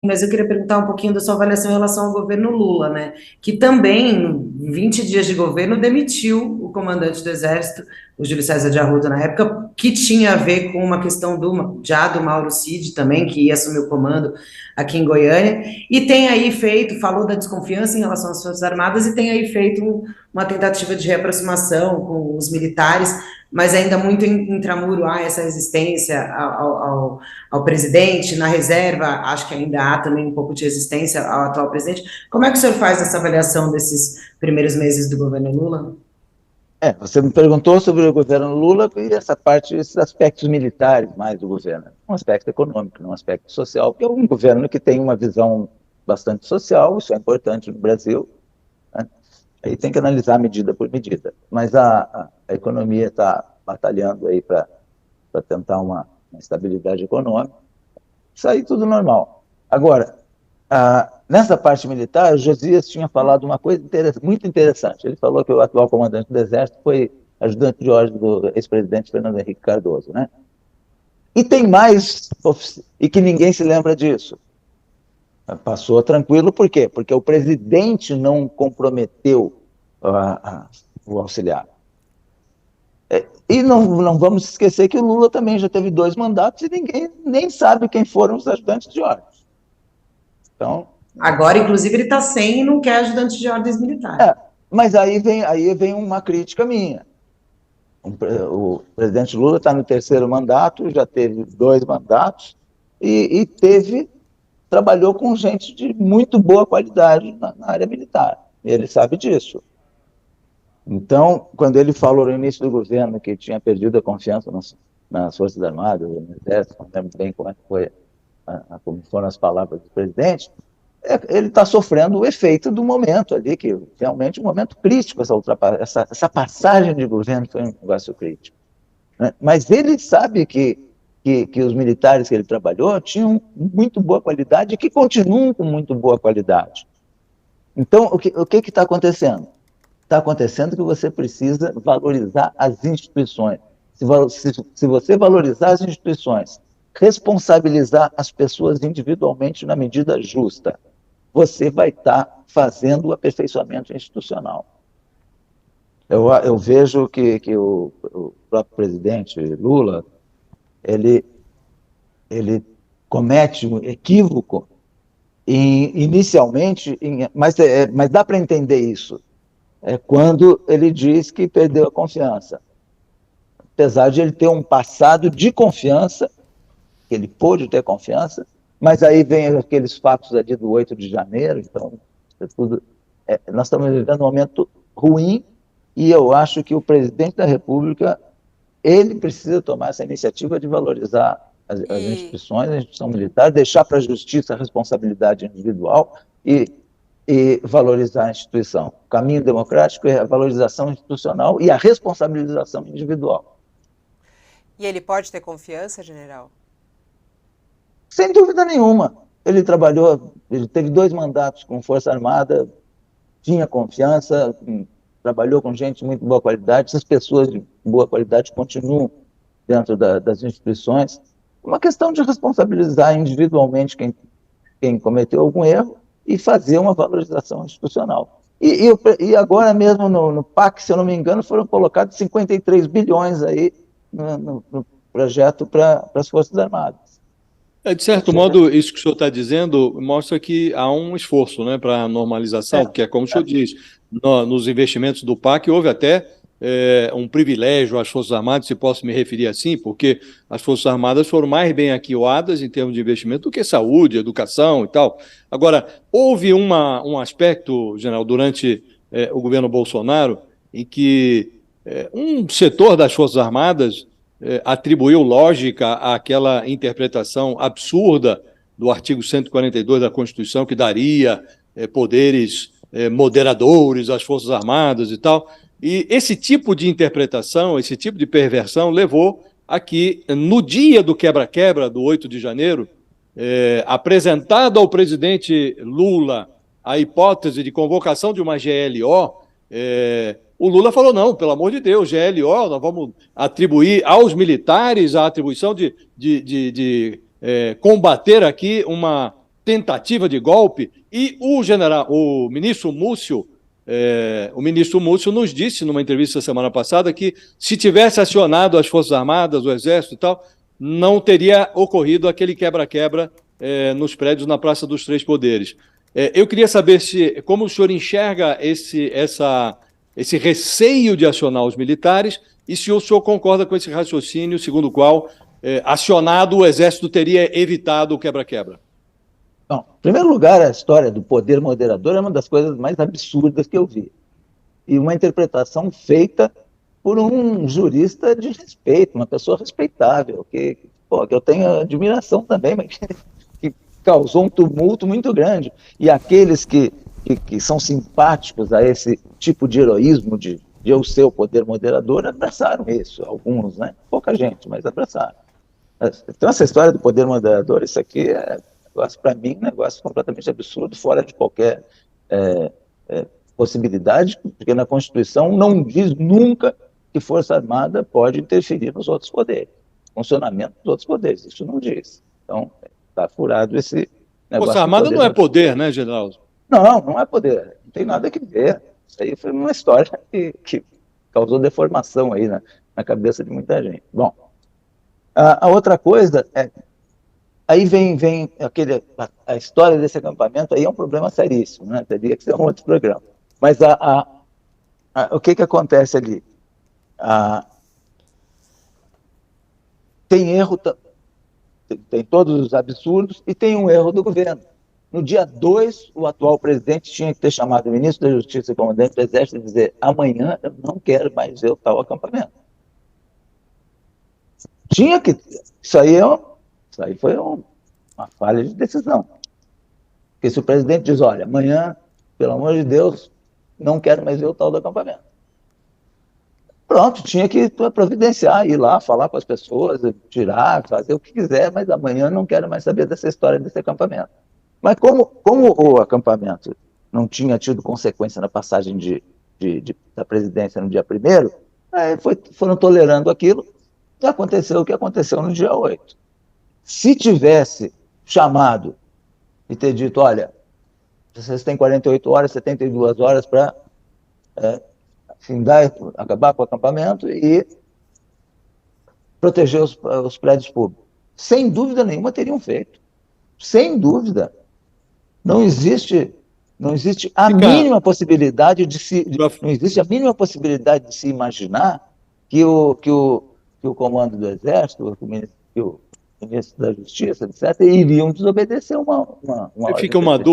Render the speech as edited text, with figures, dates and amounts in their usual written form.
mas eu queria perguntar um pouquinho da sua avaliação em relação ao governo Lula, né? Que também, em 20 dias de governo, demitiu o comandante do Exército, o Júlio César de Arruda, na época, que tinha a ver com uma questão do Mauro Cid também, que ia assumir o comando aqui em Goiânia, e tem aí feito, falou da desconfiança em relação às Forças Armadas, e tem aí feito uma tentativa de reaproximação com os militares, mas ainda muito intramuro há essa resistência ao presidente, na reserva, acho que ainda há também um pouco de resistência ao atual presidente. Como é que o senhor faz essa avaliação desses primeiros meses do governo Lula? Você me perguntou sobre o governo Lula e essa parte, esses aspectos militares mais do governo. Um aspecto econômico, um aspecto social, porque é um governo que tem uma visão bastante social, isso é importante no Brasil, né? Aí tem que analisar medida por medida. Mas a economia está batalhando aí para tentar uma estabilidade econômica. Isso aí tudo normal. Agora, nessa parte militar, o Josias tinha falado uma coisa muito interessante. Ele falou que o atual comandante do Exército foi ajudante de ordem do ex-presidente Fernando Henrique Cardoso, né? E tem mais, e que ninguém se lembra disso. Passou tranquilo, por quê? Porque o presidente não comprometeu o auxiliar. E não vamos esquecer que o Lula também já teve 2 mandatos e ninguém nem sabe quem foram os ajudantes de ordem. Então, agora, inclusive, ele está sem e não quer ajudante de ordens militares. Mas aí vem uma crítica minha. O presidente Lula está no 3º mandato, já teve 2 mandatos e trabalhou com gente de muito boa qualidade na área militar. Ele sabe disso. Então, quando ele falou no início do governo que tinha perdido a confiança nas Forças Armadas, no Exército, não lembro bem como foram as palavras do presidente, ele está sofrendo o efeito do momento ali, que realmente é um momento crítico, essa passagem de governo foi um negócio crítico, né? Mas ele sabe que os militares que ele trabalhou tinham muito boa qualidade e que continuam com muito boa qualidade. Então, o que está acontecendo? Está acontecendo que você precisa valorizar as instituições. Se você valorizar as instituições, responsabilizar as pessoas individualmente na medida justa, você vai estar fazendo o aperfeiçoamento institucional. Eu vejo que o próprio presidente Lula, ele comete um equívoco inicialmente, mas dá para entender isso, quando ele diz que perdeu a confiança. Apesar de ele ter um passado de confiança, que ele pôde ter confiança, mas aí vem aqueles fatos ali do 8 de janeiro, então, nós estamos vivendo um momento ruim, e eu acho que o presidente da República, ele precisa tomar essa iniciativa de valorizar as instituições, a instituição militar, deixar para a justiça a responsabilidade individual e valorizar a instituição. O caminho democrático é a valorização institucional e a responsabilização individual. E ele pode ter confiança, general? Sem dúvida nenhuma. Ele teve 2 mandatos com Força Armada, tinha confiança, trabalhou com gente de muito boa qualidade, essas pessoas de boa qualidade continuam dentro das instituições. Uma questão de responsabilizar individualmente quem cometeu algum erro e fazer uma valorização institucional. E agora mesmo no PAC, se eu não me engano, foram colocados 53 bilhões aí no projeto para as Forças Armadas. De certo modo, isso que o senhor está dizendo mostra que há um esforço, né, para a normalização, porque é como o senhor diz, nos investimentos do PAC houve até um privilégio às Forças Armadas, se posso me referir assim, porque as Forças Armadas foram mais bem aquioadas em termos de investimento do que saúde, educação e tal. Agora, houve um aspecto, general, durante o governo Bolsonaro, em que um setor das Forças Armadas atribuiu lógica àquela interpretação absurda do artigo 142 da Constituição, que daria poderes moderadores às Forças Armadas e tal. E esse tipo de interpretação, esse tipo de perversão levou a que, no dia do quebra-quebra, do 8 de janeiro, apresentado ao presidente Lula a hipótese de convocação de uma GLO, o Lula falou, não, pelo amor de Deus, GLO, nós vamos atribuir aos militares a atribuição de combater aqui tentativa de golpe, e o ministro Múcio nos disse numa entrevista semana passada que se tivesse acionado as Forças Armadas, o Exército e tal, não teria ocorrido aquele quebra-quebra nos prédios na Praça dos Três Poderes. Eu queria saber como o senhor enxerga esse receio de acionar os militares e se o senhor concorda com esse raciocínio segundo o qual, acionado, o Exército teria evitado o quebra-quebra. Bom, em primeiro lugar, a história do poder moderador é uma das coisas mais absurdas que eu vi. E uma interpretação feita por um jurista de respeito, uma pessoa respeitável, que eu tenho admiração também, mas que causou um tumulto muito grande. E aqueles que são simpáticos a esse tipo de heroísmo de eu ser o poder moderador, abraçaram isso. Alguns, né? Pouca gente, mas abraçaram. Então, essa história do poder moderador, isso aqui para mim, um negócio completamente absurdo, fora de qualquer possibilidade, porque na Constituição não diz nunca que Força Armada pode interferir nos outros poderes, funcionamento dos outros poderes, isso não diz. Então, está furado esse negócio. Força Armada não é poder, né, general? Não é poder, não tem nada a ver. Isso aí foi uma história que causou deformação aí na cabeça de muita gente. Bom, a outra coisa aí vem a história desse acampamento, aí é um problema seríssimo, né? Teria que ser um outro programa. Mas o que acontece ali? Tem erro, tem todos os absurdos, e tem um erro do governo. No dia 2, o atual presidente tinha que ter chamado o ministro da Justiça e comandante do Exército e dizer: amanhã eu não quero mais ver o tal acampamento. Tinha que... Isso aí foi uma falha de decisão. Porque se o presidente diz: olha, amanhã, pelo amor de Deus, não quero mais ver o tal do acampamento. Pronto, tinha que providenciar, ir lá, falar com as pessoas, tirar, fazer o que quiser, mas amanhã não quero mais saber dessa história desse acampamento. Mas como o acampamento não tinha tido consequência na passagem da presidência no dia 1º, foram tolerando aquilo, e aconteceu o que aconteceu no dia 8. Se tivesse chamado e ter dito: olha, vocês têm 48 horas, 72 horas para acabar com o acampamento e proteger os prédios públicos, sem dúvida nenhuma teriam feito. Sem dúvida. Não existe a mínima possibilidade de se imaginar que o comando do Exército, que o ministro da Justiça, etc., iriam desobedecer uma ordem. Fica uma dúvida.